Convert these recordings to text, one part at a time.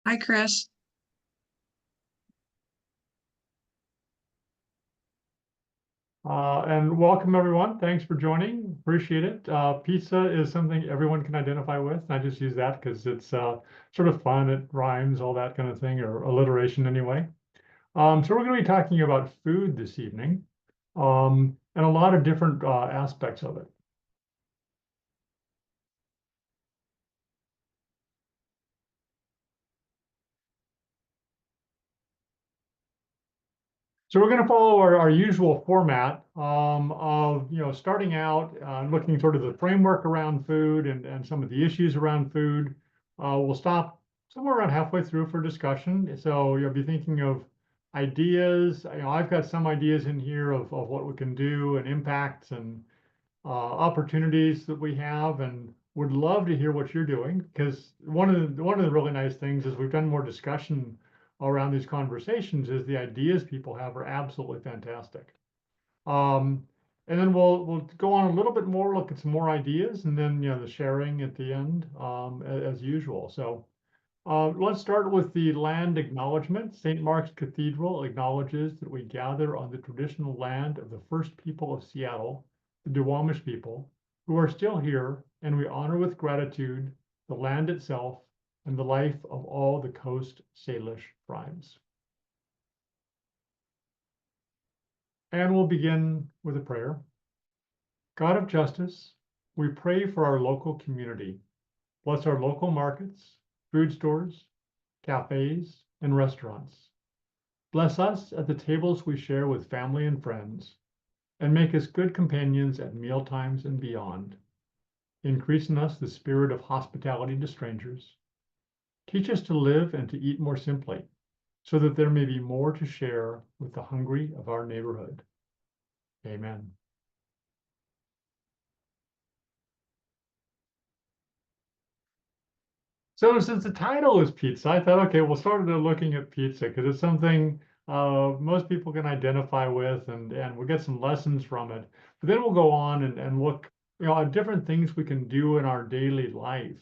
Hi, Chris. And welcome everyone. Thanks for joining. Appreciate it. Pizza is something everyone can identify with. I just use that because it's sort of fun. It rhymes, all that kind of thing, or alliteration anyway. So we're going to be talking about food this evening, and a lot of different aspects of it. So we're going to follow our usual format of starting out looking sort of the framework around food and some of the issues around food. We'll stop somewhere around halfway through for discussion. So you'll be thinking of ideas. I've got some ideas in here of what we can do and impacts and opportunities that we have, and would love to hear what you're doing, because one of the really nice things is we've done more discussion around these conversations is the ideas people have are absolutely fantastic. Um, and then we'll go on a little bit more, look at some more ideas, and then the sharing at the end, as usual. So let's start with the land acknowledgement. St. Mark's Cathedral acknowledges that we gather on the traditional land of the first people of Seattle, the Duwamish people, who are still here, and we honor with gratitude the land itself and the life of all the Coast Salish tribes. And we'll begin with a prayer. God of justice, we pray for our local community. Bless our local markets, food stores, cafes, and restaurants. Bless us at the tables we share with family and friends, and make us good companions at mealtimes and beyond. Increase in us the spirit of hospitality to strangers. Teach us to live and to eat more simply, so that there may be more to share with the hungry of our neighborhood. Amen. So since the title is pizza, I thought, okay, we'll start looking at pizza because it's something most people can identify with, and we'll get some lessons from it. But then we'll go on and look, at different things we can do in our daily life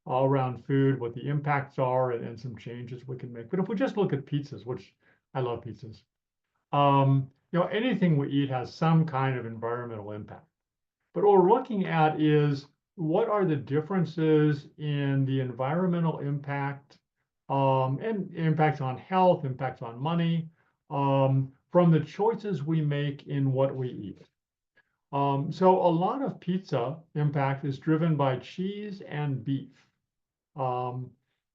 all around food, what the impacts are, and some changes we can make. But if we just look at pizzas, which I love pizzas, anything we eat has some kind of environmental impact. But what we're looking at is what are the differences in the environmental impact, and impacts on health, impacts on money, from the choices we make in what we eat. So a lot of pizza impact is driven by cheese and beef. Um,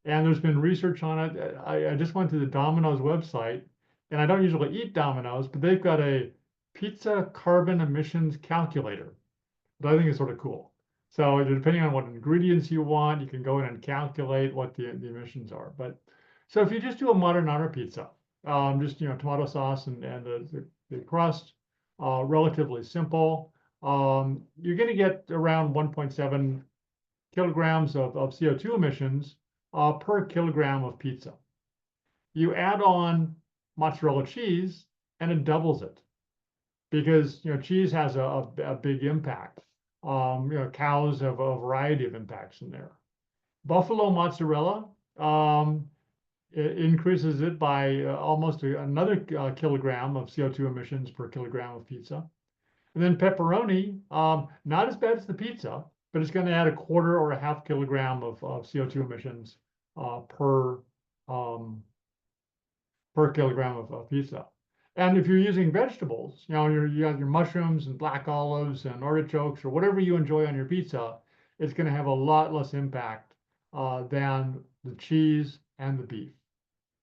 and there's been research on it. I just went to the Domino's website, and I don't usually eat Domino's, but they've got a pizza carbon emissions calculator that I think is sort of cool. So depending on what ingredients you want, you can go in and calculate what the emissions are. But so if you just do a marinara pizza, just tomato sauce and the crust, relatively simple. You're going to get around 1.7 kilograms of CO2 emissions per kilogram of pizza. You add on mozzarella cheese, and it doubles it, because cheese has a big impact. Cows have a variety of impacts in there. Buffalo mozzarella, it increases it by almost another kilogram of CO2 emissions per kilogram of pizza. And then pepperoni, not as bad as the pizza, but it's going to add a quarter or a half kilogram of CO2 emissions per kilogram of pizza. And if you're using vegetables, you have your mushrooms and black olives and artichokes or whatever you enjoy on your pizza, it's going to have a lot less impact than the cheese and the beef.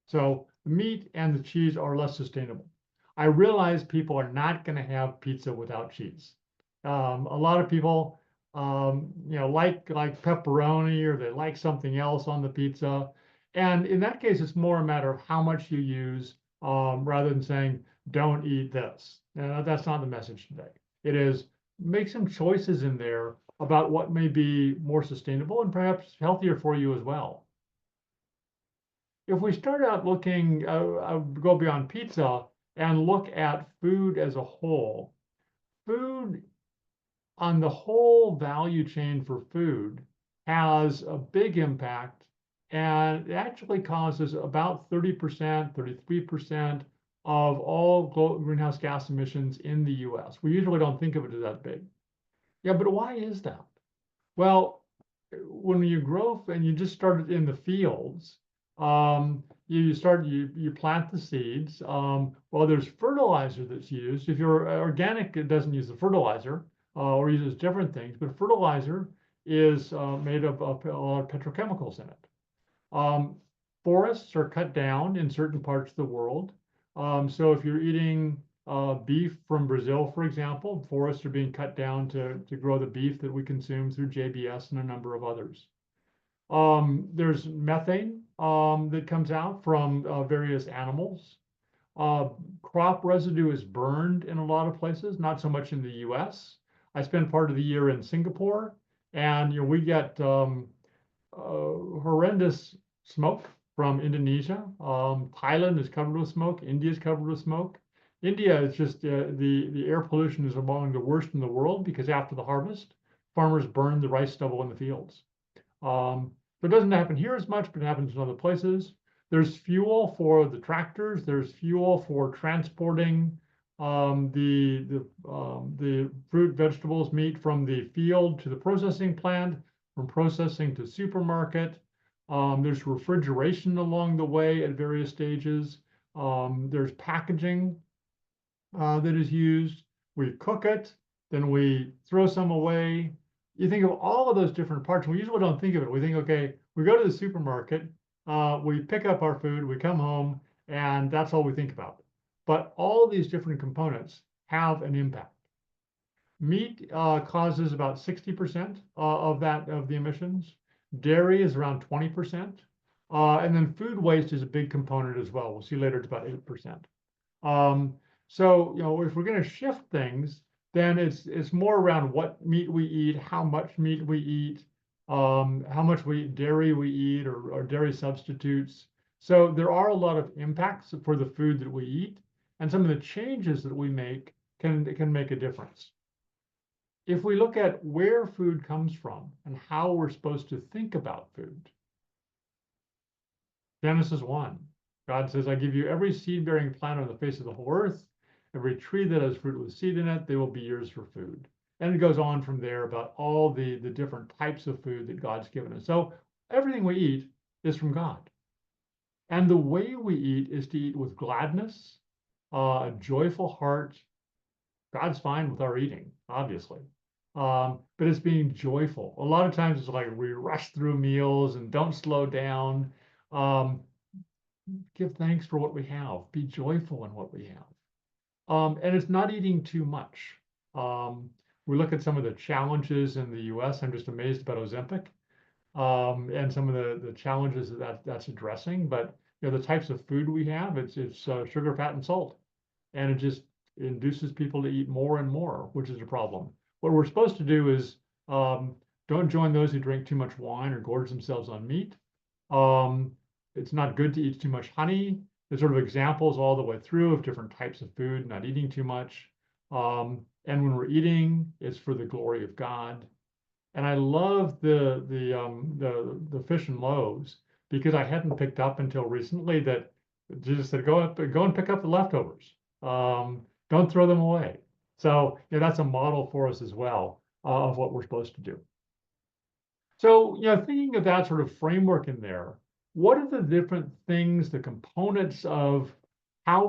So the meat and the cheese are less sustainable. I realize people are not going to have pizza without cheese. A lot of people, like pepperoni, or they like something else on the pizza. And in that case, it's more a matter of how much you use, rather than saying, don't eat this. That's not the message today. It is make some choices in there about what may be more sustainable and perhaps healthier for you as well. If we start out looking, go beyond pizza and look at food as a whole, food on the whole value chain for food has a big impact And it actually causes about 30%, 33% of all greenhouse gas emissions in the US. We usually don't think of it as that big. Yeah, but why is that? Well, when you grow and you just started in the fields, you plant the seeds. Well, there's fertilizer that's used. If you're organic, it doesn't use the fertilizer or uses different things, but fertilizer is made of a lot of petrochemicals in it. Um, Forests are cut down in certain parts of the world. So if you're eating beef from Brazil, for example, forests are being cut down to grow the beef that we consume through JBS and a number of others. There's methane that comes out from various animals. Uh, Crop residue is burned in a lot of places, not so much in the US. I spent part of the year in Singapore, and we get horrendous smoke from Indonesia. Thailand is covered with smoke. India is covered with smoke. India is just the air pollution is among the worst in the world because after the harvest, farmers burn the rice stubble in the fields. So it doesn't happen here as much, but it happens in other places. There's fuel for the tractors. There's fuel for transporting the fruit, vegetables, meat from the field to the processing plant, from processing to supermarket. There's refrigeration along the way at various stages. There's packaging that is used. We cook it, then we throw some away. You think of all of those different parts. We usually don't think of it. We think, okay, we go to the supermarket, we pick up our food, we come home, and that's all we think about. But all these different components have an impact. Meat causes about 60% of the emissions. Dairy is around 20%. And then food waste is a big component as well. We'll see later it's about 8%. So, if we're going to shift things, then it's more around what meat we eat, how much meat we eat, how much dairy we eat or dairy substitutes. So there are a lot of impacts for the food that we eat, and some of the changes that we make can make a difference. If we look at where food comes from and how we're supposed to think about food, Genesis 1, God says, I give you every seed-bearing plant on the face of the whole earth, every tree that has fruit with seed in it, they will be yours for food. And it goes on from there about all the different types of food that God's given us. So everything we eat is from God. And the way we eat is to eat with gladness, a joyful heart. God's fine with our eating, obviously. But it's being joyful. A lot of times it's like we rush through meals and don't slow down. Give thanks for what we have. Be joyful in what we have. And it's not eating too much. We look at some of the challenges in the US. I'm just amazed about Ozempic and some of the challenges that's addressing. But the types of food we have, it's sugar, fat, and salt, and it just induces people to eat more and more, which is a problem. What we're supposed to do is don't join those who drink too much wine or gorge themselves on meat. It's not good to eat too much honey. There's sort of examples all the way through of different types of food, not eating too much. And when we're eating, it's for the glory of God. And I love the fish and loaves because I hadn't picked up until recently that Jesus said, go and pick up the leftovers. Don't throw them away. So that's a model for us as well of what we're supposed to do. So, thinking of that sort of framework in there, what are the different things, the components of how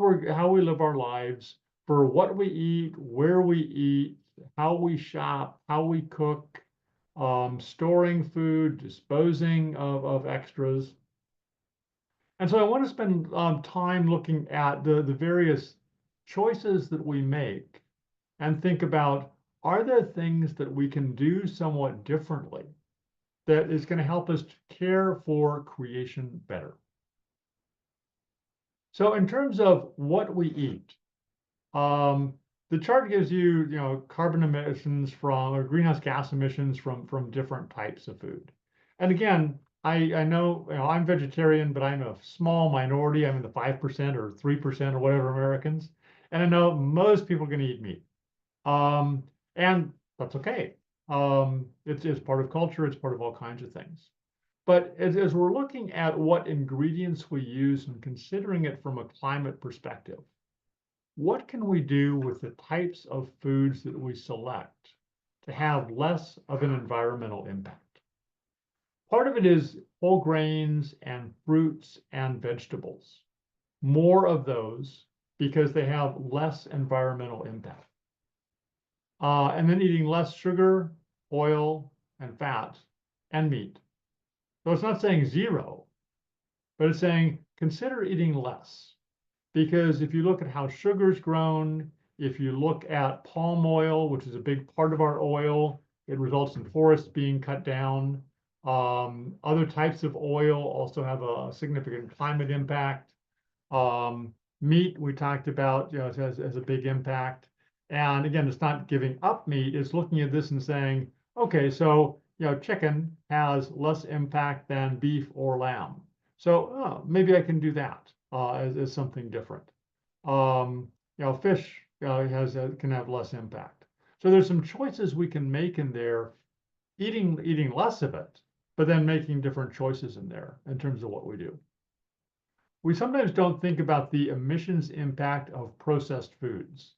we live our lives for what we eat, where we eat, how we shop, how we cook, storing food, disposing of extras. And so I want to spend time looking at the various choices that we make and think about, are there things that we can do somewhat differently that is going to help us to care for creation better? So in terms of what we eat, the chart gives you, carbon emissions from or greenhouse gas emissions from different types of food. And again, I know, I'm vegetarian, but I'm a small minority. I'm in the 5% or 3% or whatever Americans. And I know most people are going to eat meat. And that's okay. It's part of culture. It's part of all kinds of things. But as we're looking at what ingredients we use and considering it from a climate perspective, what can we do with the types of foods that we select to have less of an environmental impact? Part of it is whole grains and fruits and vegetables. More of those because they have less environmental impact. And then eating less sugar, oil, and fat, and meat. So it's not saying zero, but it's saying consider eating less. Because if you look at how sugar's grown, if you look at palm oil, which is a big part of our oil, it results in forests being cut down. Other types of oil also have a significant climate impact. Meat, we talked about, has a big impact. And again, it's not giving up meat, it's looking at this and saying, okay, so, chicken has less impact than beef or lamb. So maybe I can do that as something different. Fish can have less impact. So there's some choices we can make in there, eating less of it, but then making different choices in there in terms of what we do. We sometimes don't think about the emissions impact of processed foods,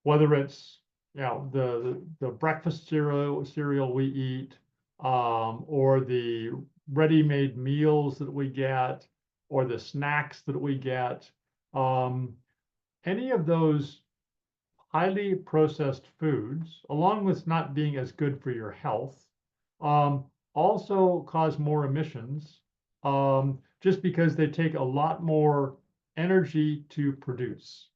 whether it's the breakfast cereal we eat, or the ready-made meals that we get, or the snacks that we get. Any of those highly processed foods, along with not being as good for your health, also cause more emissions, just because they take a lot more energy to produce.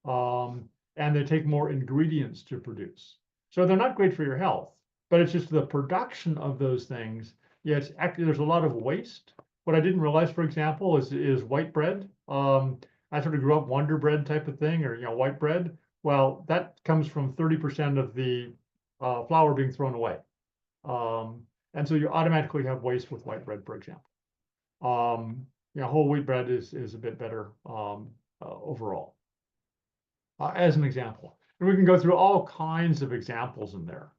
And they take more ingredients to produce. So they're not great for your health, but it's just the production of those things. Yeah, it's actually, there's a lot of waste. What I didn't realize, for example, is white bread. I sort of grew up Wonder Bread type of thing, or white bread. Well, that comes from 30% of the flour being thrown away. And so you automatically have waste with white bread, for example. Whole wheat bread is a bit better overall, as an example. And we can go through all kinds of examples in there.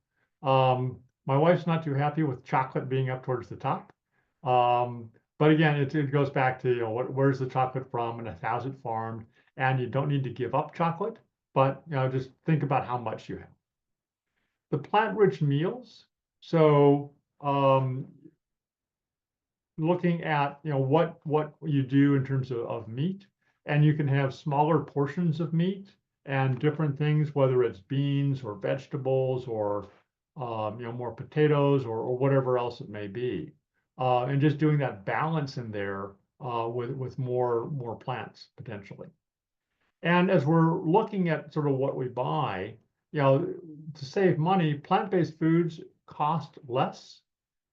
My wife's not too happy with chocolate being up towards the top. But again, it goes back to, where's the chocolate from and how's it farmed? And you don't need to give up chocolate, but just think about how much you have. The plant-rich meals. So looking at what you do in terms of meat, and you can have smaller portions of meat and different things, whether it's beans or vegetables or more potatoes or whatever else it may be, and just doing that balance in there with more plants potentially. And as we're looking at sort of what we buy, to save money, plant-based foods cost less.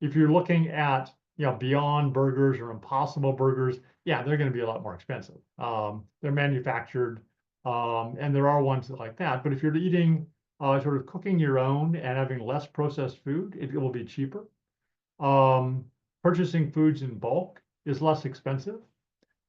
If you're looking at Beyond Burgers or Impossible Burgers, they're going to be a lot more expensive. They're manufactured, and there are ones like that. But if you're eating sort of cooking your own and having less processed food, it will be cheaper. Purchasing foods in bulk is less expensive.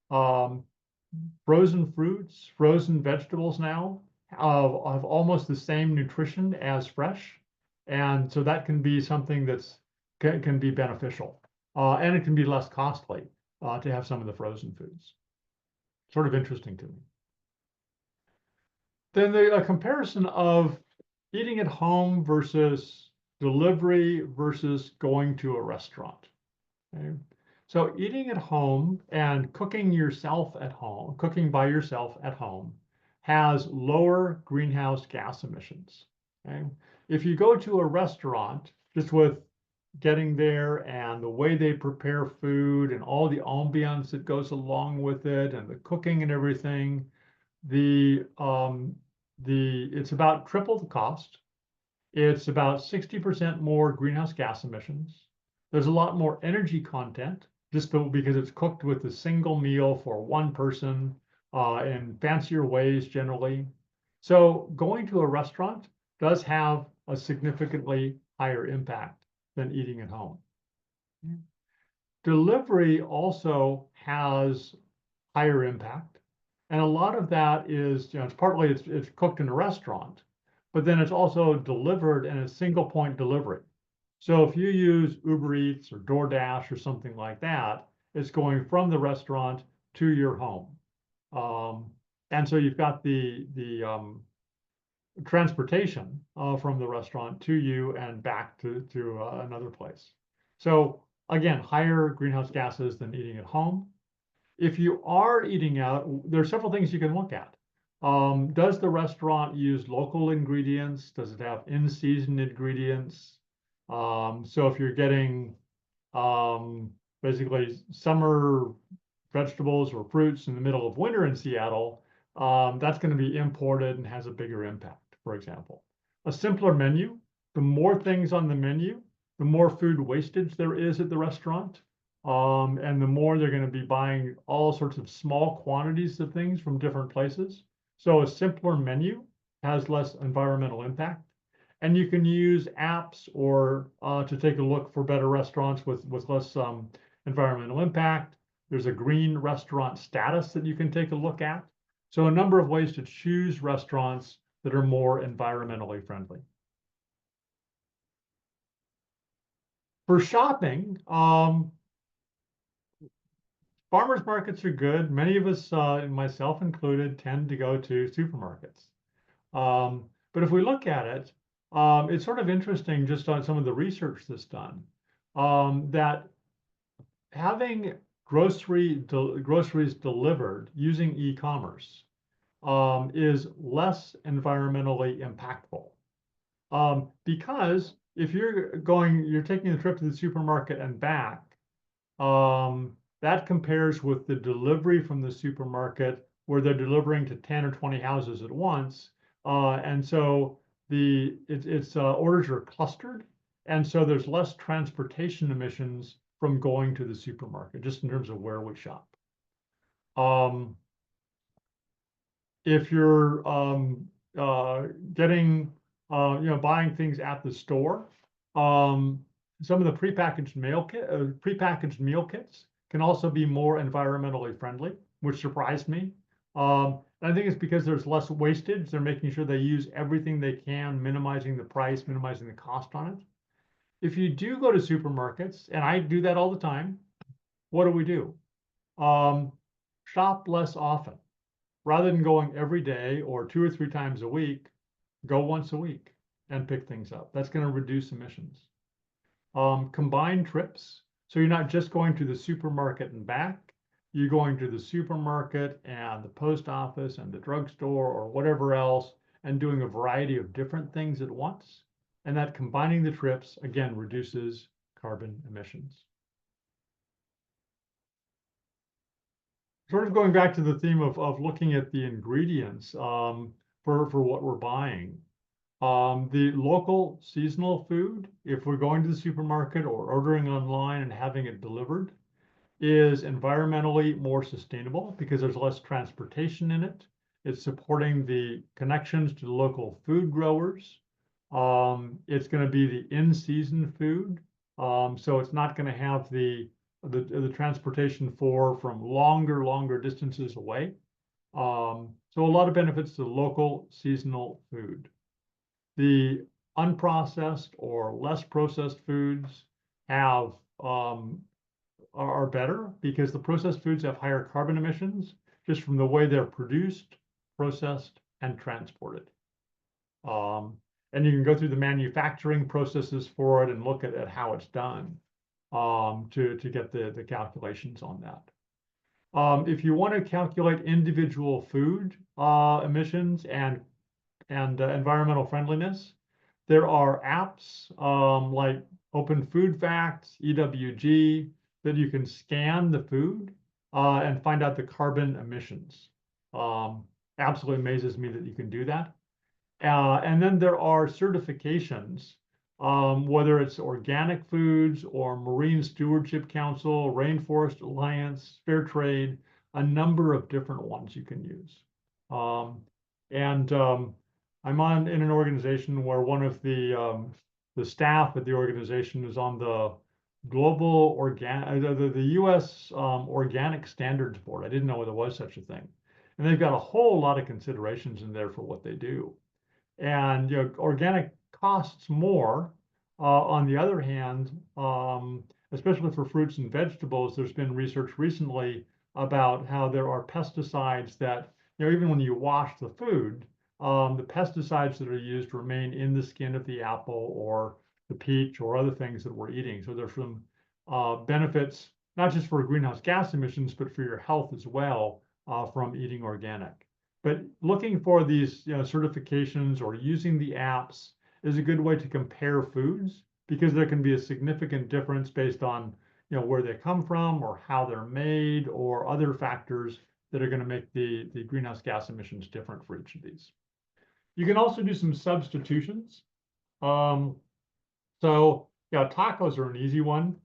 Frozen fruits, frozen vegetables now have almost the same nutrition as fresh. And so that can be something that's can be beneficial. And it can be less costly to have some of the frozen foods. Sort of interesting to me. Then the comparison of eating at home versus delivery versus going to a restaurant. Okay? So eating at home and cooking by yourself at home has lower greenhouse gas emissions. Okay? If you go to a restaurant, just with getting there and the way they prepare food and all the ambiance that goes along with it and the cooking and everything, it's about triple the cost. It's about 60% more greenhouse gas emissions. There's a lot more energy content just because it's cooked with a single meal for one person in fancier ways generally. So going to a restaurant does have a significantly higher impact than eating at home. Delivery also has higher impact. And a lot of that is, it's partly it's cooked in a restaurant, but then it's also delivered in a single point delivery. So if you use Uber Eats or DoorDash or something like that, it's going from the restaurant to your home. Um, and so you've got the transportation from the restaurant to you and back to another place. So again, higher greenhouse gases than eating at home. If you are eating out, there are several things you can look at. Does the restaurant use local ingredients? Does it have in-season ingredients? So if you're getting um, basically summer vegetables or fruits in the middle of winter in Seattle, that's going to be imported and has a bigger impact, for example. A simpler menu, the more things on the menu, the more food wastage there is at the restaurant. And the more they're going to be buying all sorts of small quantities of things from different places. So a simpler menu has less environmental impact. And you can use apps or to take a look for better restaurants with less environmental impact. There's a green restaurant status that you can take a look at. So a number of ways to choose restaurants that are more environmentally friendly. For shopping, farmers markets are good. Many of us, myself included, tend to go to supermarkets. But if we look at it, it's sort of interesting just on some of the research that's done, that having groceries delivered using e-commerce is less environmentally impactful. Because if you're taking a trip to the supermarket and back, that compares with the delivery from the supermarket where they're delivering to 10 or 20 houses at once. And so its orders are clustered. And so there's less transportation emissions from going to the supermarket, just in terms of where we shop. Um, if you're getting, buying things at the store, some of the prepackaged meal kits can also be more environmentally friendly, which surprised me. And I think it's because there's less wastage. They're making sure they use everything they can, minimizing the price, minimizing the cost on it. If you do go to supermarkets, and I do that all the time, what do? Shop less often. Rather than going every day or 2 or 3 times a week, go once a week and pick things up. That's going to reduce emissions. Combine trips. So you're not just going to the supermarket and back, you're going to the supermarket and the post office and the drugstore or whatever else and doing a variety of different things at once. And that combining the trips, again, reduces carbon emissions. Sort of going back to the theme of looking at the ingredients for what we're buying. The local seasonal food, if we're going to the supermarket or ordering online and having it delivered, is environmentally more sustainable because there's less transportation in it. It's supporting the connections to the local food growers. It's going to be the in-season food. So it's not going to have the transportation from longer distances away. So a lot of benefits to local seasonal food. The unprocessed or less processed foods have are better because the processed foods have higher carbon emissions just from the way they're produced, processed, and transported. Um, and you can go through the manufacturing processes for it and look at how it's done to get the calculations on that. If you want to calculate individual food emissions and environmental friendliness, there are apps like Open Food Facts, EWG, that you can scan the food and find out the carbon emissions. Absolutely amazes me that you can do that. And then there are certifications, whether it's organic foods or Marine Stewardship Council, Rainforest Alliance, Fair Trade, a number of different ones you can use. And I'm in an organization where one of the staff at the organization is on the global the U.S. Organic Standards Board. I didn't know there was such a thing, and they've got a whole lot of considerations in there for what they do. And organic costs more, On the other hand, especially for fruits and vegetables, there's been research recently about how there are pesticides that, even when you wash the food, the pesticides that are used remain in the skin of the apple or the peach or other things that we're eating. So there's some benefits, not just for greenhouse gas emissions, but for your health as well, from eating organic. But looking for these, certifications or using the apps is a good way to compare foods because there can be a significant difference based on where they come from or how they're made or other factors that are going to make the greenhouse gas emissions different for each of these. You can also do some substitutions. Um, so yeah, tacos are an easy one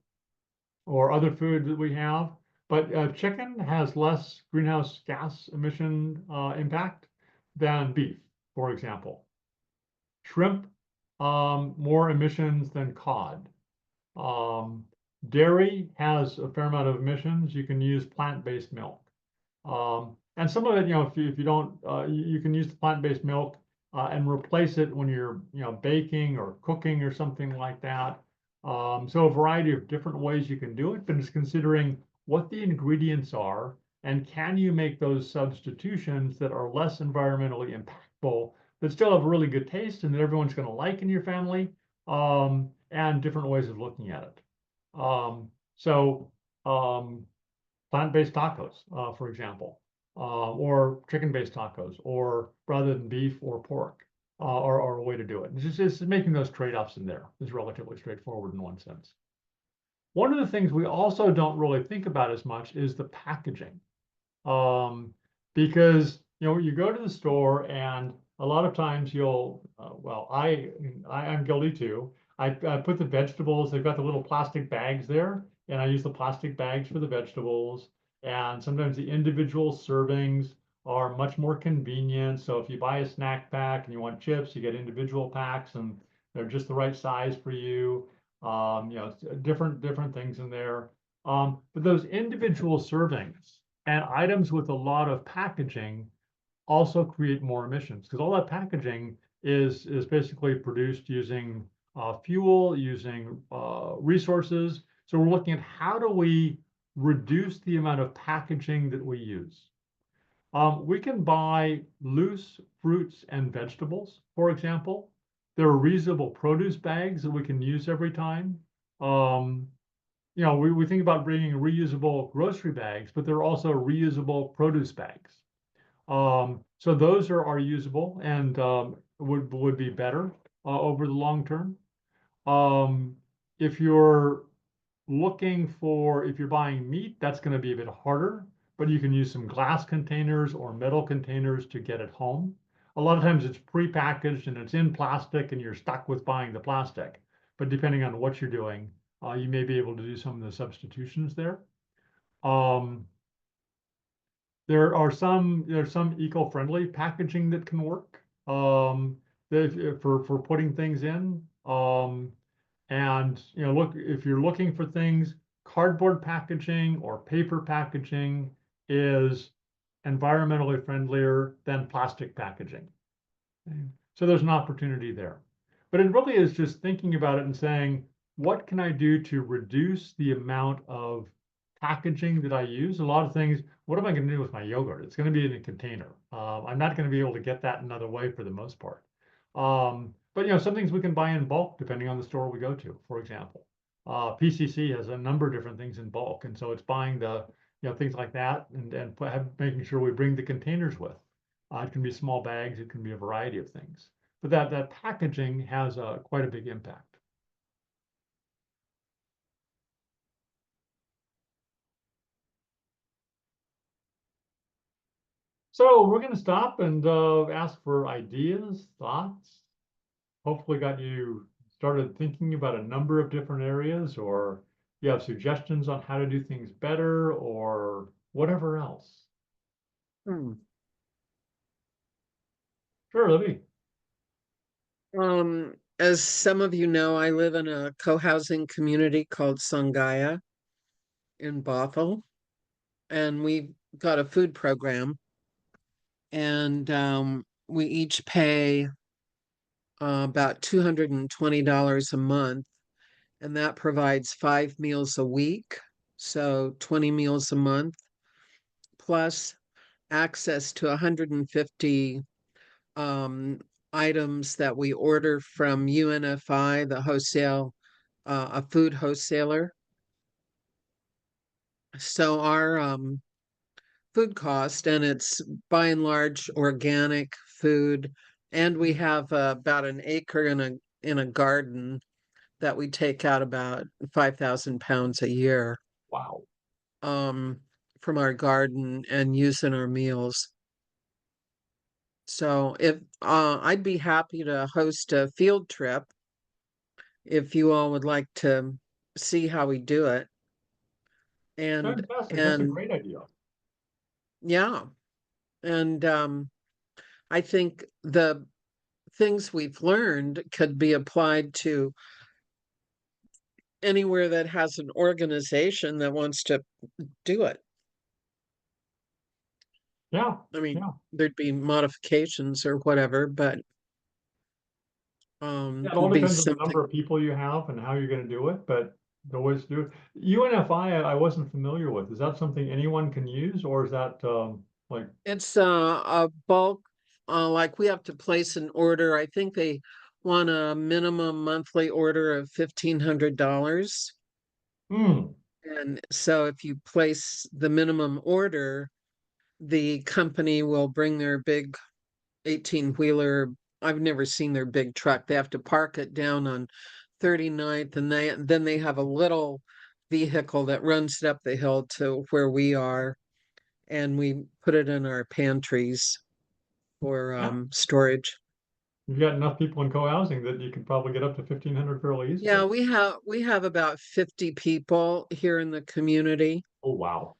or other food that we have, but chicken has less greenhouse gas emission impact than beef, for example. Shrimp, more emissions than cod. Um, Dairy has a fair amount of emissions. You can use plant-based milk. And some of it, if you don't, you can use the plant-based milk and replace it when you're, baking or cooking or something like that. So a variety of different ways you can do it, but it's considering what the ingredients are and can you make those substitutions that are less environmentally impactful, but still have a really good taste and that everyone's going to like in your family, and different ways of looking at it. So plant-based tacos, for example, or chicken-based tacos, or rather than beef or pork, are a way to do it. It's just making those trade-offs in there is relatively straightforward in one sense. One of the things we also don't really think about as much is the packaging. Because you go to the store and a lot of times you'll well I'm guilty too. I put the vegetables, they've got the little plastic bags there, and I use the plastic bags for the vegetables. And sometimes the individual servings are much more convenient. So if you buy a snack pack and you want chips, you get individual packs and they're just the right size for you. Different things in there. But those individual servings and items with a lot of packaging also create more emissions because all that packaging is basically produced using fuel, using resources. So we're looking at how do we reduce the amount of packaging that we use. We can buy loose fruits and vegetables, for example. There are reusable produce bags that we can use every time. Um, we think about bringing reusable grocery bags, but there are also reusable produce bags. So those are usable and would be better over the long term. Um, if you're if you're buying meat, that's going to be a bit harder, but you can use some glass containers or metal containers to get it home. A lot of times it's prepackaged and it's in plastic and you're stuck with buying the plastic. But depending on what you're doing, you may be able to do some of the substitutions there. Um, there's some eco-friendly packaging that can work for putting things in. And look, if you're looking for things, cardboard packaging or paper packaging is environmentally friendlier than plastic packaging. Okay. So there's an opportunity there. But it really is just thinking about it and saying, what can I do to reduce the amount of packaging that I use? A lot of things, what am I going to do with my yogurt? It's going to be in a container. I'm not going to be able to get that another way for the most part. But some things we can buy in bulk depending on the store we go to, for example. PCC has a number of different things in bulk. And so it's buying things like that and making sure we bring the containers with. It can be small bags, it can be a variety of things. But that packaging has quite a big impact. So we're going to stop and ask for ideas, thoughts. Hopefully got you started thinking about a number of different areas, or you have suggestions on how to do things better or whatever else. Hmm. Sure, Libby. As some of you know, I live in a co-housing community called Sangaya in Bothell, and we've got a food program, and we each pay about $220 a month, and that provides 5 meals a week, so 20 meals a month, plus access to 150 um, items that we order from UNFI, the wholesale, a food wholesaler. So our food cost, and it's by and large organic food, and we have about an acre in a garden that we take out about 5,000 pounds a year Wow. um, from our garden and use in our meals. So if I'd be happy to host a field trip if you all would like to see how we do it. And Fantastic. That's a and great idea. yeah, and I think the things we've learned could be applied to anywhere that has an organization that wants to do it. Yeah. I mean, Yeah. there'd be modifications or whatever, but Yeah, it all it'd be depends on the number something. of people you have and how you're going to do it, but the ways to do it. UNFI, I wasn't familiar with. Is that something anyone can use, or is that like, It's a bulk, like we have to place an order. I think they want a minimum monthly order of $1,500. hmm, And so if you place the minimum order, the company will bring their big 18-wheeler. I've never seen their big truck. They have to park it down on 39th, and then they have a little vehicle that runs it up the hill to where we are, and we put it in our pantries for yeah, storage. you've got enough people in co-housing that you could probably get up to 1,500 fairly Yeah, easily. we have about 50 people here in the community, Oh, wow.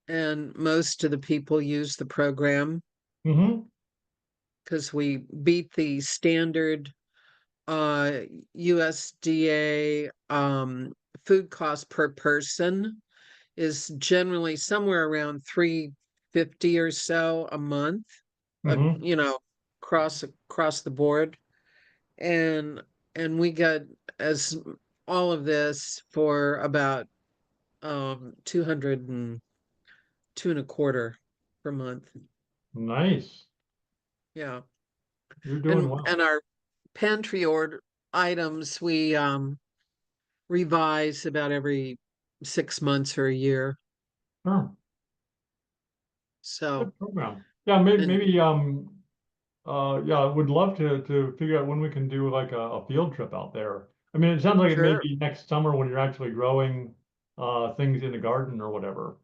and most of the people use the program Hmm. because we beat the standard uh USDA food cost per person is generally somewhere around 350 or so a month, Hmm. you know, across the board. And we got as all of this for about 200 and two and a quarter per month. Nice. Yeah. You're doing And well. our pantry order items we revise about every 6 months or a year. Sure. So, Good program. Yeah, maybe, and yeah, I would love to figure out when we can do like a field trip out there. I mean, it sounds like it may sure. be next summer when you're actually growing things in the garden or whatever.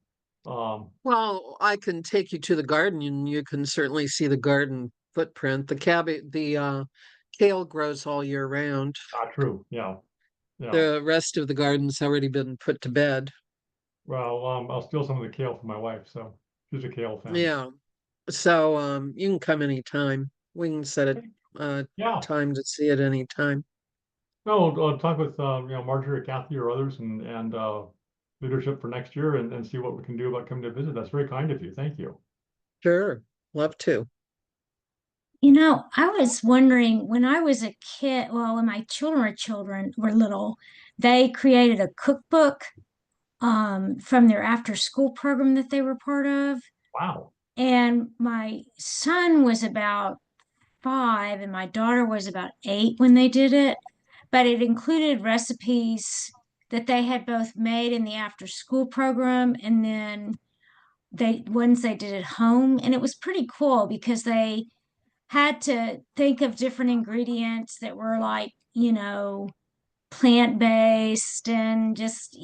Um, Well, I can take you to the garden and you can certainly see the garden footprint. The kale grows all year round. True. Yeah. Yeah. The rest of the garden's already been put to bed. Well, I'll steal some of the kale from my wife, so she's a kale fan. Yeah. So you can come anytime. We can set a Yeah. time to see it anytime. No, I'll talk with Marjorie, or Kathy, or others, and leadership for next year, and see what we can do about coming to visit. That's very kind of you. Thank you. Sure. Love to. I was wondering when I was a kid, well, when my children were little, they created a cookbook from their after school program that they were part of. Wow. And my son was about 5 and my daughter was about 8 when they did it. But it included recipes that they had both made in the after school program and then they ones they did at home. And it was pretty cool because they had to think of different ingredients that were like, plant based and just,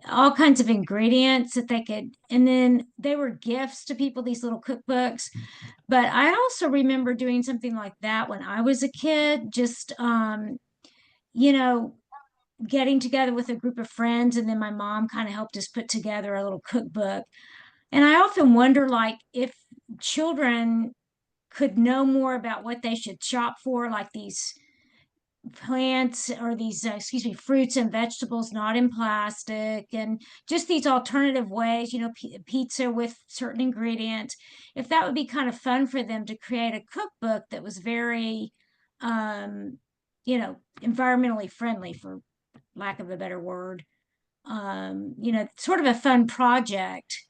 all kinds of ingredients that they could. And then they were gifts to people, these little cookbooks. But I also remember doing something like that when I was a kid, just, you know, getting together with a group of friends. And then my mom kind of helped us put together a little cookbook. And I often wonder, like, if children could know more about what they should shop for, like these plants or these, excuse me, fruits and vegetables not in plastic, and just these alternative ways, pizza with certain ingredients. If that would be kind of fun for them to create a cookbook that was very you know, environmentally friendly, for lack of a better word. You know, sort of a fun project,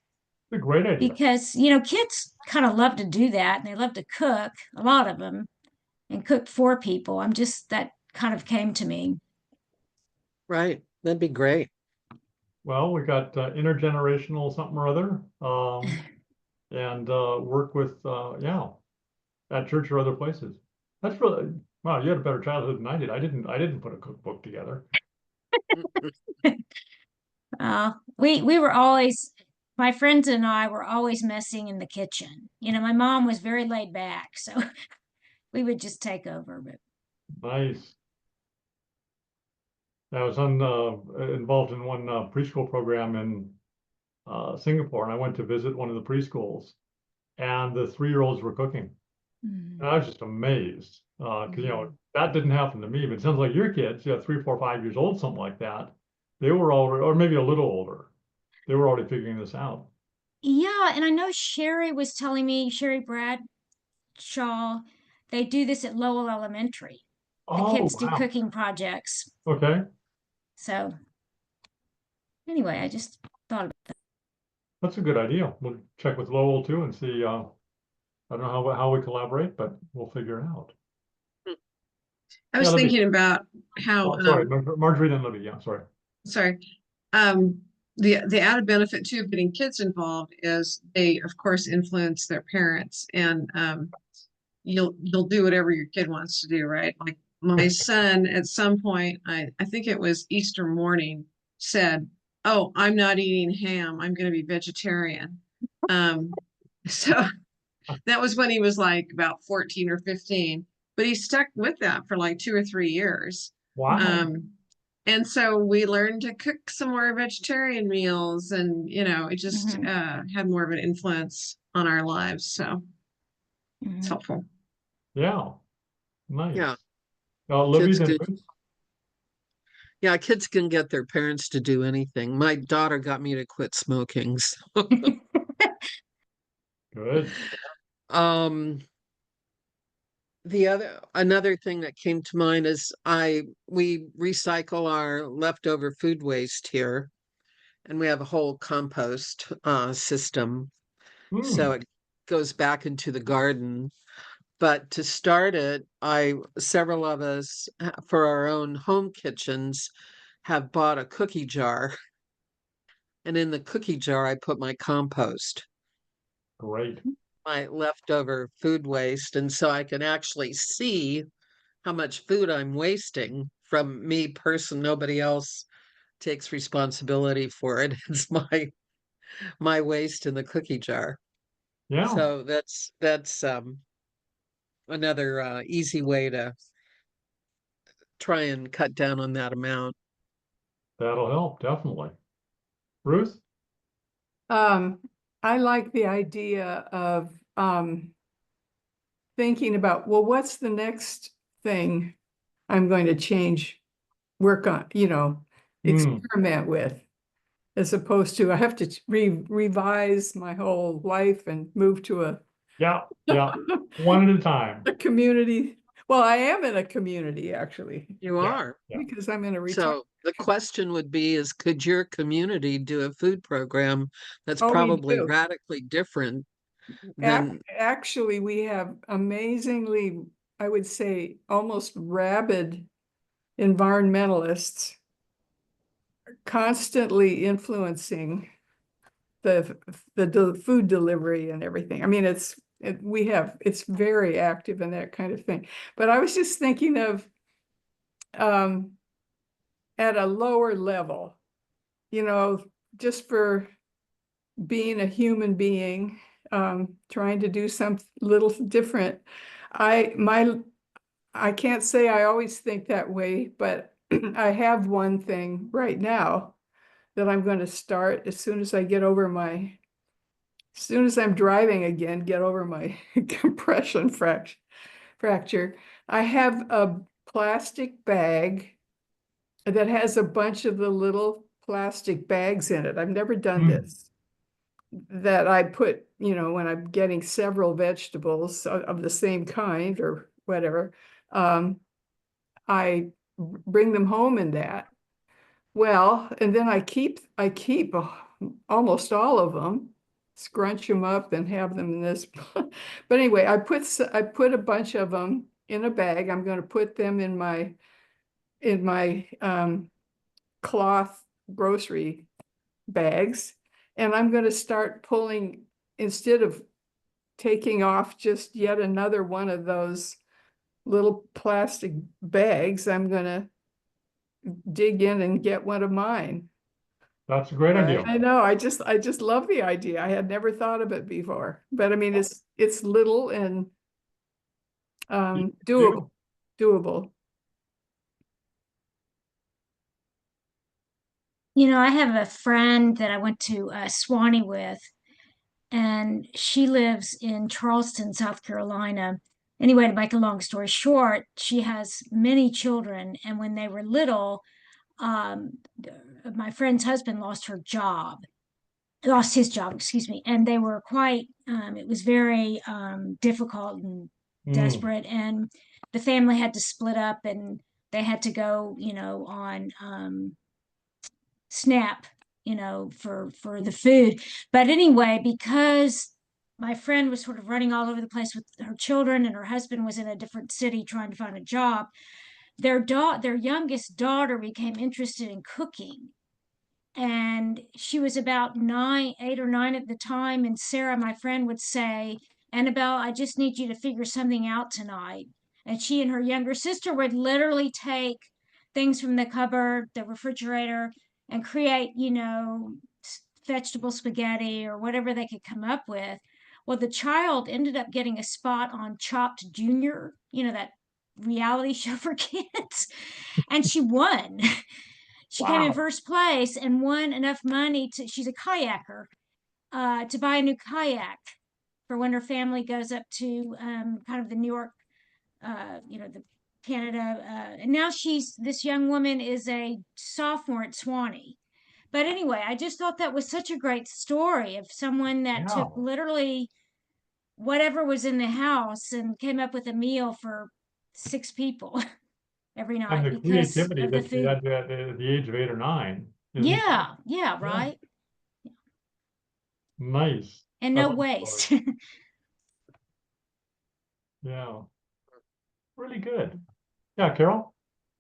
It's a great idea. because, you know, kids kind of love to do that, and they love to cook, a lot of them, and cook for people. That kind of came to me. Right. That'd be great. Well, we got intergenerational something or other, and work with, yeah, at church or other places. That's really, wow, you had a better childhood than I did. I didn't put a cookbook together. We were always, my friends and I were always messing in the kitchen. You know, my mom was very laid back, so we would just take over. But Nice. I was involved in one preschool program in Singapore, and I went to visit one of the preschools, and the 3-year-olds were cooking. And I was just amazed, because you know that didn't happen to me. But it sounds like your kids, 3, 4, 5 years old, something like that. They were already, or maybe a little older. They were already figuring this out. yeah, and I know Sherry was telling me, Sherry Bradshaw, they do this at Lowell Elementary. The Oh, kids do wow. cooking projects. Okay, So anyway, I just thought about that. that's a good idea. We'll check with Lowell too and see. I don't know how we collaborate, but we'll figure it out. I was Yeah, Libby. thinking about how, Oh, sorry, Marjorie, then Libby. Yeah, sorry. sorry, um, the added benefit too of getting kids involved is they, of course, influence their parents, and you'll do whatever your kid wants to do, right? Like my son at some point, I think it was Easter morning, said, "Oh, I'm not eating ham. I'm going to be vegetarian." So that was when he was like about 14 or 15, but he stuck with that for like 2 or 3 years. Wow. And so we learned to cook some more vegetarian meals, and it just had more of an influence on our lives. So it's helpful. Yeah. Nice. Yeah. Libby, Kids then could, yeah, kids can get their parents to do anything. My daughter got me to quit smoking. So. good. Um, another thing that came to mind is we recycle our leftover food waste here, and we have a whole compost system. So it goes back into the garden. But to start it, several of us for our own home kitchens have bought a cookie jar. And in the cookie jar, I put my compost, Great. my leftover food waste. And so I can actually see how much food I'm wasting from me person. Nobody else takes responsibility for it. It's my waste in the cookie jar. Yeah, So that's another easy way to try and cut down on that amount. that'll help, definitely. Ruth? I like the idea of thinking about, well, what's the next thing I'm going to work on, experiment with, as opposed to I have to revise my whole life and move to Yeah, one at a time. a community. Well, I am in a community, actually, You are. because I'm in a So the question would be is could your community do a food program that's Oh, we probably do. radically different than Actually, we have amazingly, I would say, almost rabid environmentalists constantly influencing the food delivery and everything. I mean, it's very active in that kind of thing. But I was just thinking of at a lower level, just for being a human being, trying to do something little different. I can't say I always think that way, but I have one thing right now that I'm going to start as soon as I'm driving again, get over my compression fracture. I have a plastic bag that has a bunch of the little plastic bags in it. I've never done this. That I put, when I'm getting several vegetables of the same kind or whatever, I bring them home in that. Well, and then I keep almost all of them, scrunch them up and have them in this. But anyway, I put a bunch of them in a bag. I'm going to put them in my cloth grocery bags, and I'm going to start pulling, instead of taking off just yet another one of those little plastic bags, I'm going to dig in and get one of mine. That's a great idea. I know, I just love the idea. I had never thought of it before, but I mean, it's little and doable. You know, I have a friend that I went to Swanee with, and she lives in Charleston, South Carolina. Anyway, to make a long story short, she has many children, and when they were little, my friend's husband lost his job, excuse me, and they were quite, it was very difficult and desperate, and the family had to split up, and they had to go, on SNAP, for the food. But anyway, because my friend was sort of running all over the place with her children, and her husband was in a different city trying to find a job, their youngest daughter became interested in cooking, and she was about 8 or 9 at the time. And Sarah, my friend, would say, "Annabelle, I just need you to figure something out tonight." And she and her younger sister would literally take things from the cupboard, the refrigerator, and create, vegetable spaghetti or whatever they could come up with. Well, the child ended up getting a spot on Chopped Junior, that reality show for kids, and she won. She came in Wow. first place and won enough money she's a kayaker, to buy a new kayak for when her family goes up to kind of the New York, the Canada. And now this young woman is a sophomore at Swanee. But anyway, I just thought that was such a great story of someone that took Yeah. literally whatever was in the house and came up with a meal for 6 people every And night the because creativity of the that she food. had at the age of 8 or 9 is Yeah, yeah, right. nice. And I no love the story. waste. Yeah, really good. Yeah, Carol?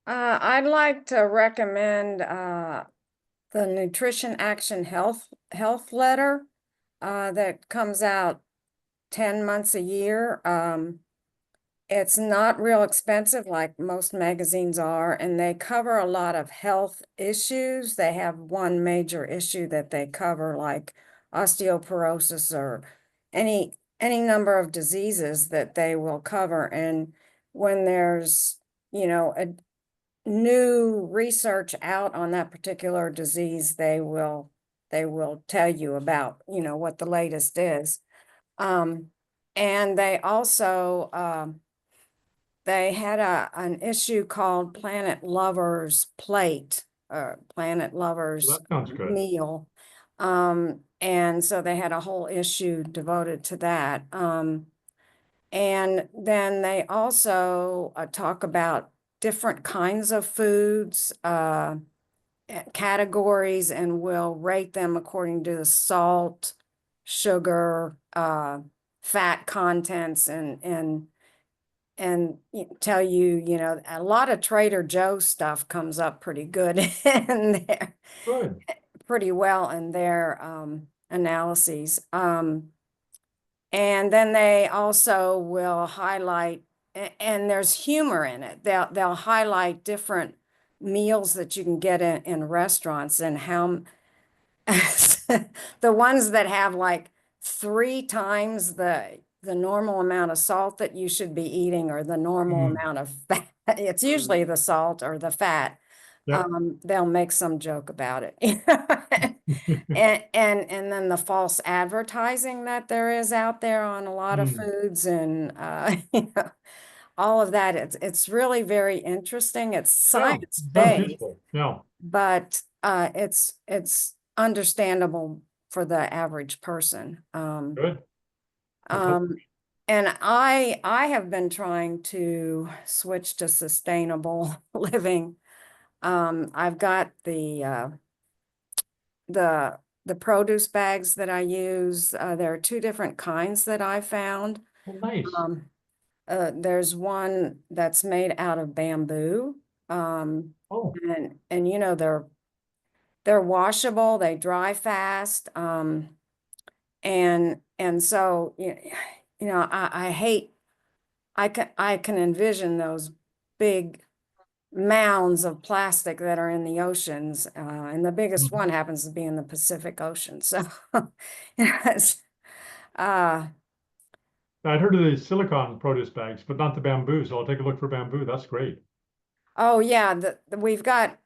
I'd like to recommend the Nutrition Action Health Letter that comes out 10 months a year. It's not real expensive like most magazines are, and they cover a lot of health issues. They have one major issue that they cover, like osteoporosis or any number of diseases that they will cover. And when there's, a new research out on that particular disease, they will tell you about, what the latest is. And they also they had an issue called Planet Lovers Plate, Planet Lovers Well, that sounds good. Meal. And so they had a whole issue devoted to that. And then they also talk about different kinds of foods, categories, and will rate them according to the salt, sugar, fat contents, and tell you, a lot of Trader Joe's stuff comes up pretty good in there, Good. pretty well in their analyses. And then they also will highlight, and there's humor in it. They'll highlight different meals that you can get in restaurants, and how the ones that have like 3 times the normal amount of salt that you should be eating, or the normal amount of fat. It's usually the salt or the fat. Yep. They'll make some joke about it. And then the false advertising that there is out there on a lot of foods, and all of that. It's really very interesting. It's Yeah, science sounds based, useful. Yeah, but it's understandable for the average person. good. Well, Um, And I have been trying to switch to sustainable living. I've got the produce bags that I use. There are two different kinds that I found. Well, nice. There's one that's made out of bamboo. Oh, And you know, they're washable, they dry fast. And so, you know, I hate, I can envision those big mounds of plastic that are in the oceans, and the biggest one happens to be in the Pacific Ocean. So, yes, uh, I'd heard of the silicone produce bags, but not the bamboo. So I'll take a look for bamboo. That's great. oh yeah, we've got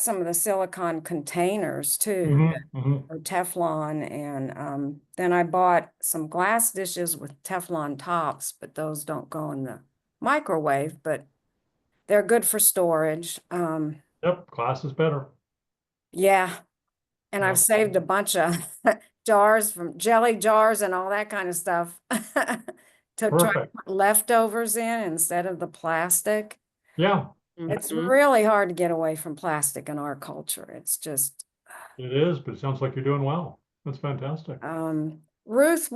some of the silicone containers too, Hmm. or Teflon, and then I bought some glass dishes with Teflon tops, but those don't go in the microwave, but they're good for storage. Yep, glass is better. Yeah, and I've Yep. saved a bunch of jars from jelly jars and all that kind of stuff to try to Perfect. put leftovers in instead of the plastic. Yeah, It's Mhm. really hard to get away from plastic in our culture. It's just, it is, but it sounds like you're doing well. That's fantastic. Ruth,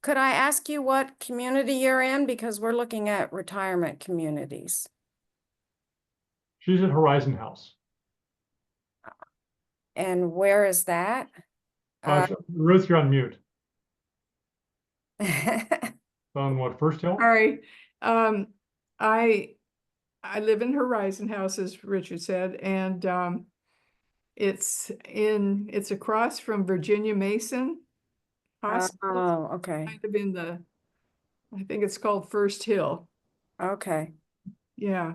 could I ask you what community you're in? Because we're looking at retirement communities. She's at Horizon House. And where is that? Uh, Ruth, you're on mute. On what, First Hill? Sorry. I live in Horizon House, as Richard said, and it's across from Virginia Mason Hospital, oh, okay, kind of in the, I think it's called First Hill. okay. Yeah.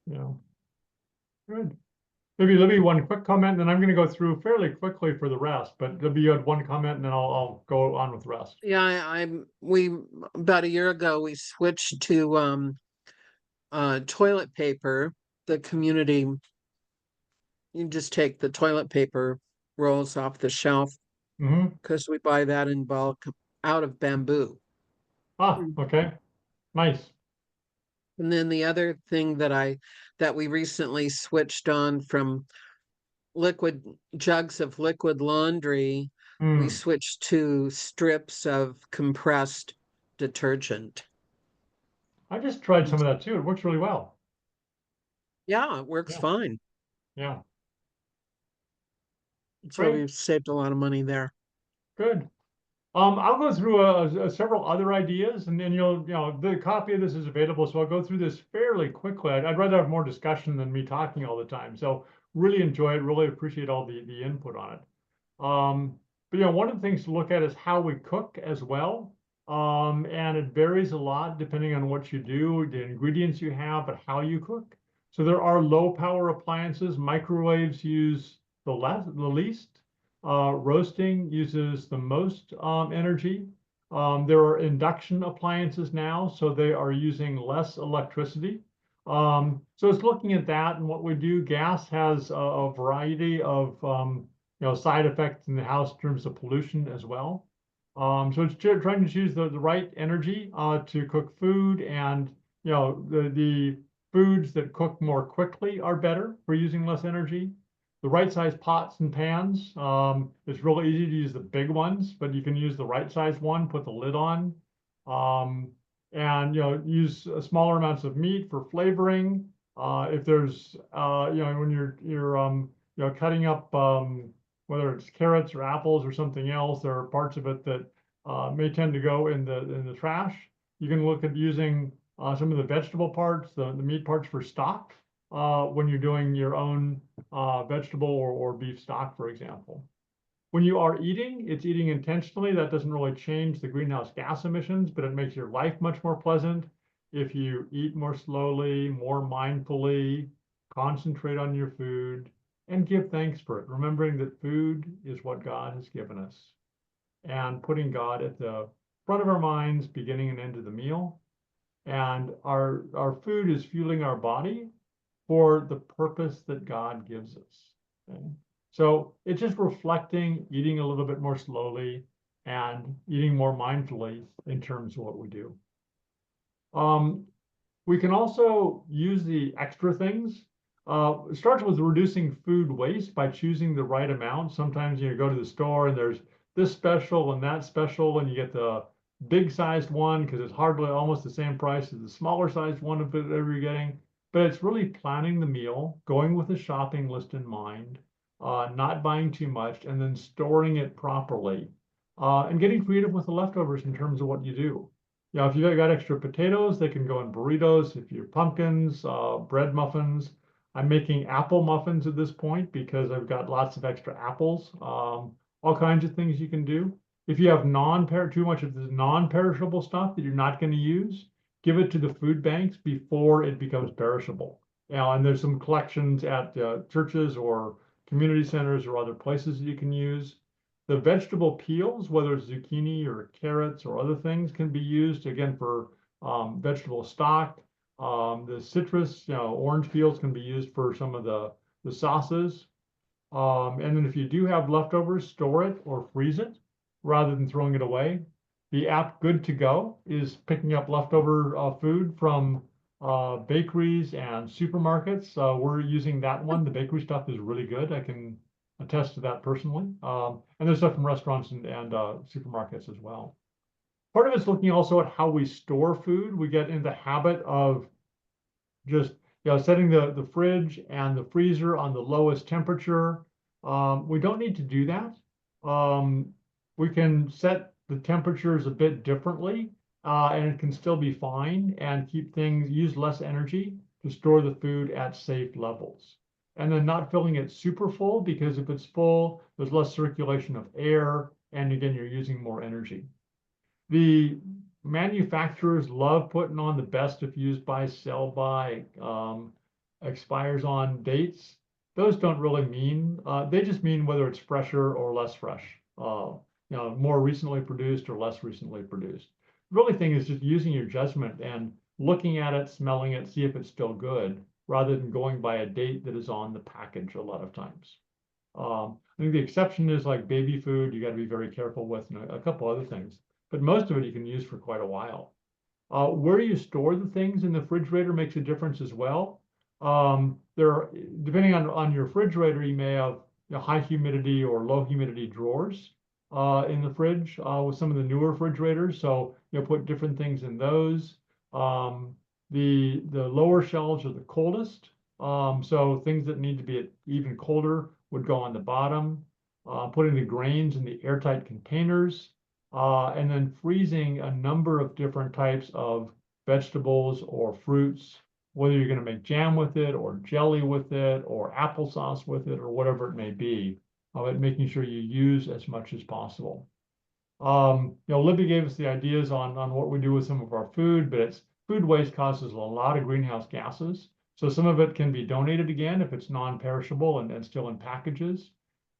Yeah. Good. Maybe Libby, one quick comment, then I'm going to go through fairly quickly for the rest. But Libby, you had one comment, and then I'll go on with the rest. Yeah, we about a year ago we switched to toilet paper. The community, you just take the toilet paper rolls off the shelf Hmm. because we buy that in bulk out of bamboo. Ah, okay. Nice. And then the other thing that we recently switched on from liquid jugs of liquid laundry, we Mm. switched to strips of compressed detergent. I just tried some of that too. It works really well. Yeah, it works Yeah. fine. Yeah. So Great. we've saved a lot of money there. Good. I'll go through several other ideas, and then the copy of this is available, so I'll go through this fairly quickly. I'd rather have more discussion than me talking all the time. So really enjoy it, really appreciate all the input on it. But one of the things to look at is how we cook as well. And it varies a lot depending on what you do, the ingredients you have, but how you cook. So there are low power appliances. Microwaves use the least. Roasting uses the most energy. There are induction appliances now, so they are using less electricity. So it's looking at that and what we do. Gas has a variety of side effects in the house in terms of pollution as well. So it's trying to choose the right energy to cook food, and the foods that cook more quickly are better for using less energy. The right size pots and pans. It's really easy to use the big ones, but you can use the right size one, put the lid on, and use smaller amounts of meat for flavoring. If there's when you're cutting up whether it's carrots or apples or something else, there are parts of it that may tend to go in the trash. You can look at using some of the vegetable parts, the meat parts for stock when you're doing your own vegetable or beef stock, for example. When you are eating, it's eating intentionally. That doesn't really change the greenhouse gas emissions, but it makes your life much more pleasant if you eat more slowly, more mindfully, concentrate on your food, and give thanks for it, remembering that food is what God has given us, and putting God at the front of our minds, beginning and end of the meal. And our food is fueling our body for the purpose that God gives us. Okay? So it's just reflecting, eating a little bit more slowly, and eating more mindfully in terms of what we do. We can also use the extra things. It starts with reducing food waste by choosing the right amount. Sometimes you go to the store and there's this special and that special, and you get the big sized one because it's hardly almost the same price as the smaller sized one of whatever you're getting. But it's really planning the meal, going with a shopping list in mind, not buying too much, and then storing it properly, and getting creative with the leftovers in terms of what you do. Yeah, if you've got extra potatoes, they can go in burritos. If you're pumpkins, bread muffins. I'm making apple muffins at this point because I've got lots of extra apples. All kinds of things you can do. If you have too much of the non-perishable stuff that you're not going to use, give it to the food banks before it becomes perishable. And there's some collections at churches or community centers or other places that you can use. The vegetable peels, whether it's zucchini or carrots or other things, can be used again for vegetable stock. The citrus, orange peels can be used for some of the sauces. And then if you do have leftovers, store it or freeze it rather than throwing it away. The app Good to Go is picking up leftover food from bakeries and supermarkets. We're using that one. The bakery stuff is really good. I can attest to that personally. And there's stuff from restaurants and supermarkets as well. Part of it's looking also at how we store food. We get in the habit of just setting the fridge and the freezer on the lowest temperature. We don't need to do that. We can set the temperatures a bit differently, and it can still be fine and use less energy to store the food at safe levels. And then not filling it super full, because if it's full, there's less circulation of air, and again, you're using more energy. The manufacturers love putting on the best if used by, sell by, expires on dates. Those don't really mean, they just mean whether it's fresher or less fresh, more recently produced or less recently produced. The really thing is just using your judgment and looking at it, smelling it, see if it's still good, rather than going by a date that is on the package a lot of times. I think the exception is like baby food, you got to be very careful with, and a couple other things. But most of it you can use for quite a while. Where you store the things in the refrigerator makes a difference as well. Depending on your refrigerator, you may have high humidity or low humidity drawers in the fridge with some of the newer refrigerators. So put different things in those. The lower shelves are the coldest. So things that need to be even colder would go on the bottom. Putting the grains in the airtight containers. And then freezing a number of different types of vegetables or fruits, whether you're going to make jam with it or jelly with it or applesauce with it or whatever it may be, but making sure you use as much as possible. Libby gave us the ideas on what we do with some of our food, but food waste causes a lot of greenhouse gases. So some of it can be donated again if it's non-perishable and still in packages.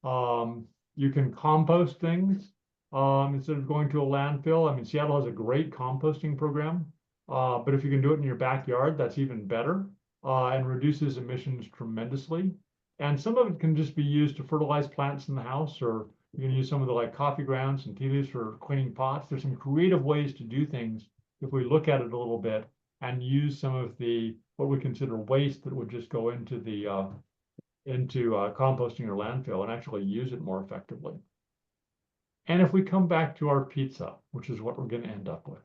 You can compost things. Instead of going to a landfill. I mean, Seattle has a great composting program, but if you can do it in your backyard, that's even better, and reduces emissions tremendously. And some of it can just be used to fertilize plants in the house, or you can use some of the coffee grounds and tea leaves for cleaning pots. There's some creative ways to do things if we look at it a little bit and use some of what we consider waste that would just go into composting or landfill and actually use it more effectively. And if we come back to our pizza, which is what we're going to end up with,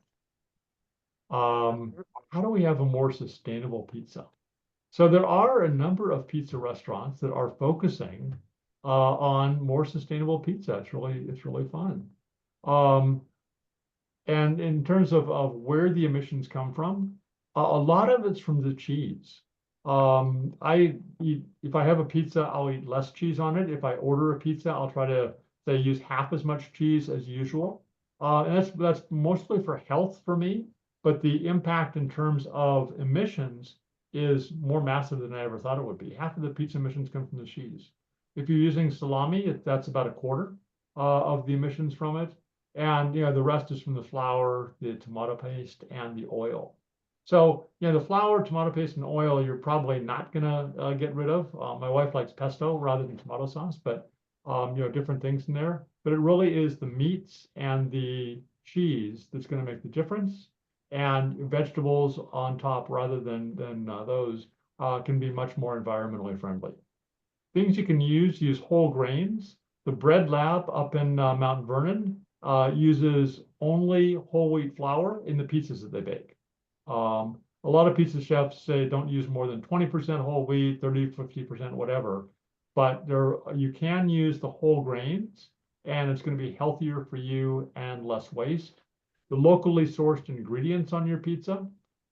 how do we have a more sustainable pizza? So there are a number of pizza restaurants that are focusing on more sustainable pizza. It's really fun. And in terms of where the emissions come from, a lot of it's from the cheese. If I have a pizza, I'll eat less cheese on it. If I order a pizza, I'll try to they use half as much cheese as usual. And that's mostly for health for me, but the impact in terms of emissions is more massive than I ever thought it would be. Half of the pizza emissions come from the cheese. If you're using salami, that's about a quarter of the emissions from it. And the rest is from the flour, the tomato paste, and the oil. So the flour, tomato paste, and oil, you're probably not gonna get rid of. My wife likes pesto rather than tomato sauce, but different things in there. but it really is the meats and the cheese that's going to make the difference. And vegetables on top rather than those can be much more environmentally friendly. Things you can use whole grains. The Bread Lab up in Mount Vernon uses only whole wheat flour in the pizzas that they bake. A lot of pizza chefs say don't use more than 20% whole wheat, 30, 50%, whatever. But you can use the whole grains, and it's going to be healthier for you and less waste. The locally sourced ingredients on your pizza.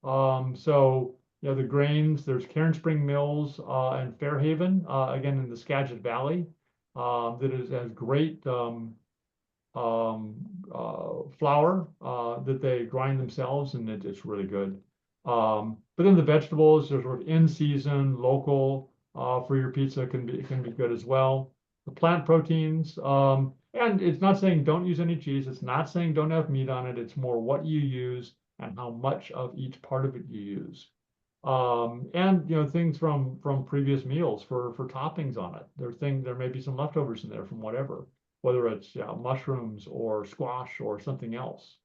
So the grains, there's Cairn Spring Mills and Fairhaven, again in the Skagit Valley, has great flour that they grind themselves, and it's really good. But then the vegetables, they're sort of in season, local for your pizza can be good as well. The plant proteins, and it's not saying don't use any cheese. It's not saying don't have meat on it. It's more what you use and how much of each part of it you use. And things from previous meals for toppings on it. There may be some leftovers in there from whatever, whether it's mushrooms or squash or something else.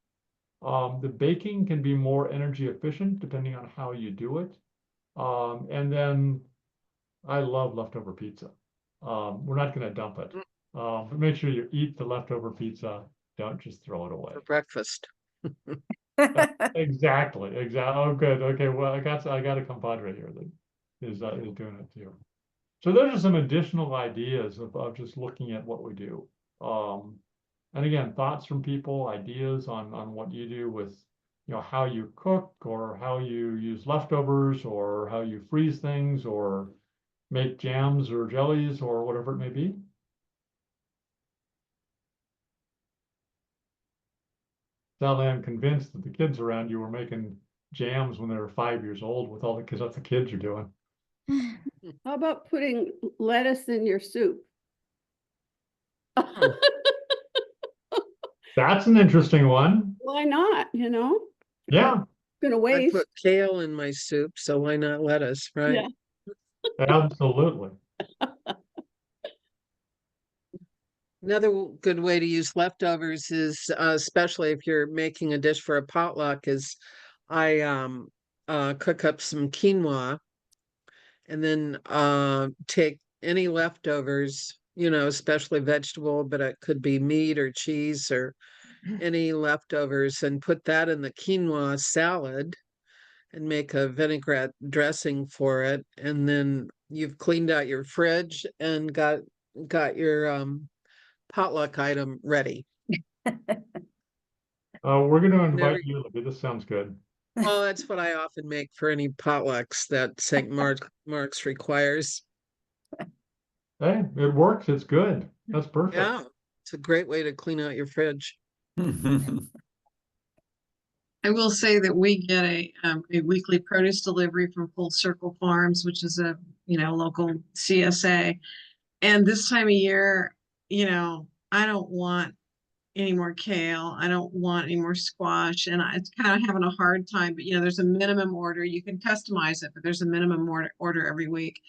The baking can be more energy efficient depending on how you do it. And then I love leftover pizza. We're not going to dump it. But make sure you eat the leftover pizza. Don't just throw it away. For breakfast. Exactly. Oh, good. Okay. Well, I got a compadre here that is doing it too. So those are some additional ideas of just looking at what we do. And again, thoughts from people, ideas on what you do with, how you cook or how you use leftovers or how you freeze things or make jams or jellies or whatever it may be. Sadly, I'm convinced that the kids around you were making jams when they were 5 years old with all the kids, what the kids are doing. How about putting lettuce in your soup? That's an interesting one. Why not, Yeah, Gonna I waste. put kale in my soup, so why not lettuce, right? Yeah. absolutely. Another good way to use leftovers is, especially if you're making a dish for a potluck, is I cook up some quinoa and then take any leftovers, especially vegetable, but it could be meat or cheese or any leftovers, and put that in the quinoa salad and make a vinaigrette dressing for it. And then you've cleaned out your fridge and got your potluck item ready. We're going to Never, invite you, Libby. This sounds good. well, that's what I often make for any potlucks that St. Mark's requires. Hey, it works. It's good. That's perfect. Yeah, it's a great way to clean out your fridge. I will say that we get a weekly produce delivery from Full Circle Farms, which is a local CSA. And this time of year, I don't want any more kale. I don't want any more squash, and it's kind of having a hard time. But there's a minimum order. You can customize it, but there's a minimum order every week.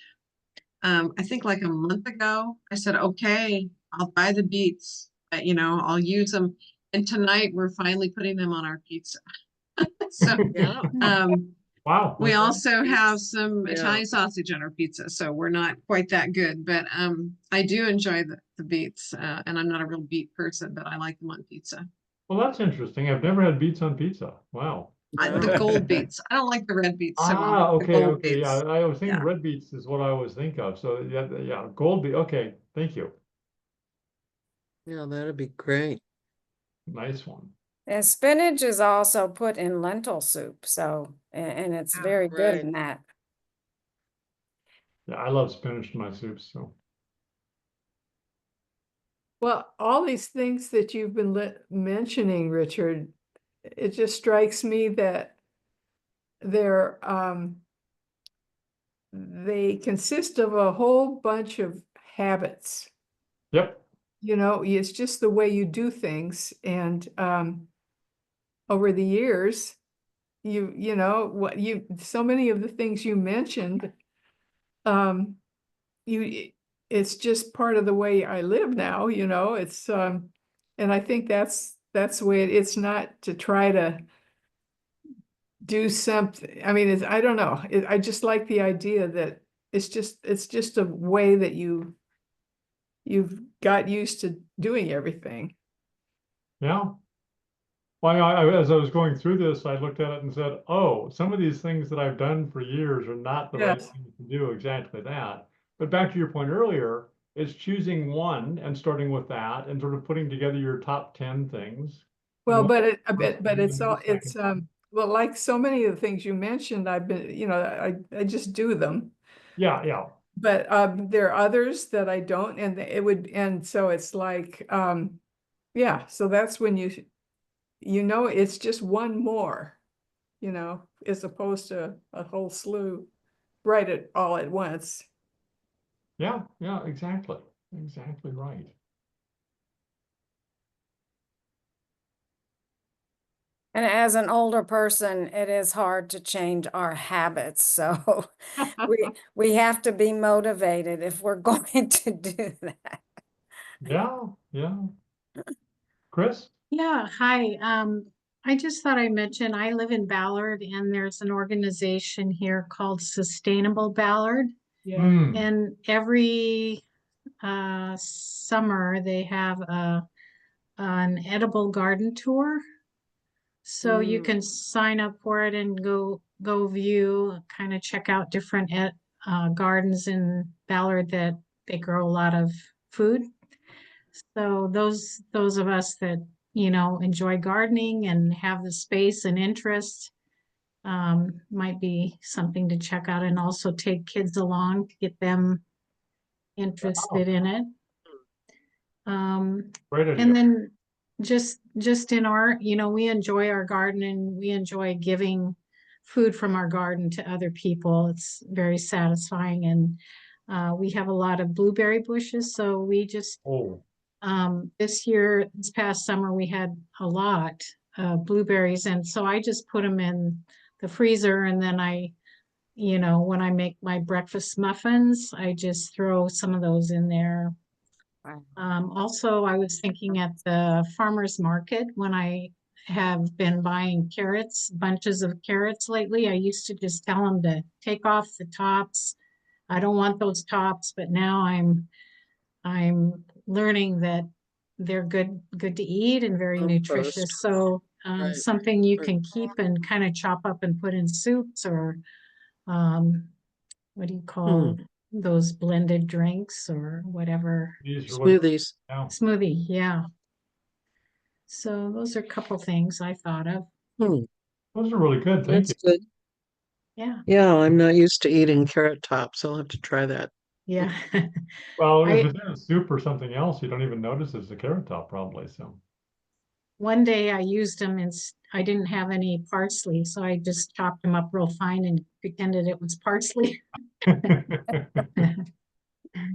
I think like a month ago, I said, okay, I'll buy the beets. I'll use them. And tonight we're finally putting them on our pizza. So Yeah. Wow. we okay. also have some Yeah. Italian sausage on our pizza, so we're not quite that good. But I do enjoy the beets, and I'm not a real beet person, but I like them on pizza. Well, that's interesting. I've never had beets on pizza. Wow. The gold beets. I don't like the red beets so well. Ah, The okay, gold okay. beets. Yeah, I was thinking Yeah. red beets is what I always think of. So yeah, gold beet. Okay, thank you. Yeah, that'd be great. Nice one. And spinach is also put in lentil soup, so, and it's Oh, very good right. in that. Yeah, I love spinach in my soups. So Well, all these things that you've been mentioning, Richard, it just strikes me that they consist of a whole bunch of habits. yep. It's just the way you do things. And over the years, so many of the things you mentioned, you it's just part of the way I live now, you know, it's, and I think that's the way it's not to try to do something. I mean, I don't know. I just like the idea that it's just a way that you've got used to doing everything. Yeah. Well, as I was going through this, I looked at it and said, oh, some of these things that I've done for years are not the right Yes. thing to do exactly that. But back to your point earlier, it's choosing one and starting with that and sort of putting together your top 10 things. Well, And but what- but it's all, the second- well, like so many of the things you mentioned, I've been, you know, I just do them. Yeah, yeah. But there are others that I don't, and it would, and so it's like, yeah, so that's when you know, it's just one more, you know, as opposed to a whole slew right at all at once. Yeah, yeah, exactly. Exactly right. And as an older person, it is hard to change our habits. So we have to be motivated if we're going to do that. Yeah, yeah. Chris? Yeah, hi. I just thought I mentioned I live in Ballard and there's an organization here called Sustainable Ballard. Yeah. Hmm. And every summer they have an edible garden tour. So you can sign up for it and go view, kind of check out different gardens in Ballard that they grow a lot of food. So those of us that, you know, enjoy gardening and have the space and interest, might be something to check out, and also take kids along to get them interested in it. Great idea. And then just in our, you know, we enjoy our garden and we enjoy giving food from our garden to other people. It's very satisfying, and we have a lot of blueberry bushes, so we just Oh, this past summer, we had a lot of blueberries, and so I just put them in the freezer, and then you know, when I make my breakfast muffins, I just throw some of those in there. Also, I was thinking at the farmer's market when I have been buying carrots, bunches of carrots lately. I used to just tell them to take off the tops. I don't want those tops, but now I'm learning that they're good to eat and very Compost. nutritious. So Right. something you Right. can keep and kind of chop up and put in soups, or what do you call those blended drinks or whatever? these are what, Smoothies. yeah. Smoothie, yeah. So those are a couple things I thought of. Hmm, Those are really good. Thank that's you. good. Yeah, Yeah, I'm not used to eating carrot tops. I'll have to try that. yeah. Well, if I it's in a soup or something else, you don't even notice it's a carrot top probably, so. one day I used them and I didn't have any parsley, so I just chopped them up real fine and pretended it was parsley.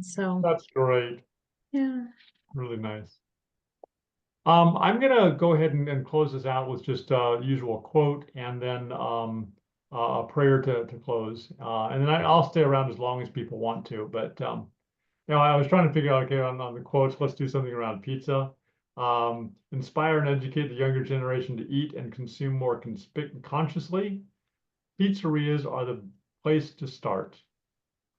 So, That's great. yeah. Really nice. I'm gonna go ahead and close this out with just usual quote and then a prayer to close. And then I'll stay around as long as people want to. But you know, I was trying to figure out, okay, on the quotes, let's do something around pizza. Inspire and educate the younger generation to eat and consume more consciously. Pizzerias are the place to start.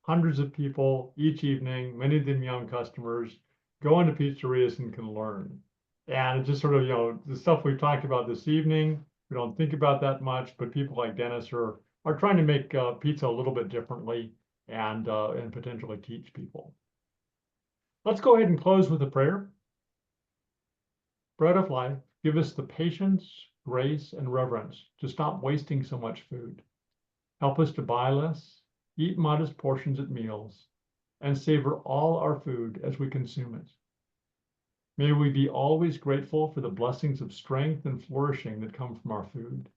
Hundreds of people each evening, many of them young customers, go into pizzerias and can learn. And it just sort of, you know, the stuff we've talked about this evening, we don't think about that much, but people like Dennis are trying to make pizza a little bit differently and potentially teach people. Let's go ahead and close with a prayer. Bread of life, give us the patience, grace, and reverence to stop wasting so much food. Help us to buy less, eat modest portions at meals, and savor all our food as we consume it. May we be always grateful for the blessings of strength and flourishing that come from our food,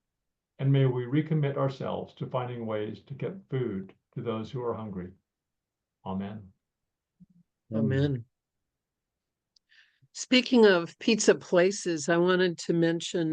and may we recommit ourselves to finding ways to get food to those who are hungry. Amen. Amen. Speaking of pizza places, I wanted to mention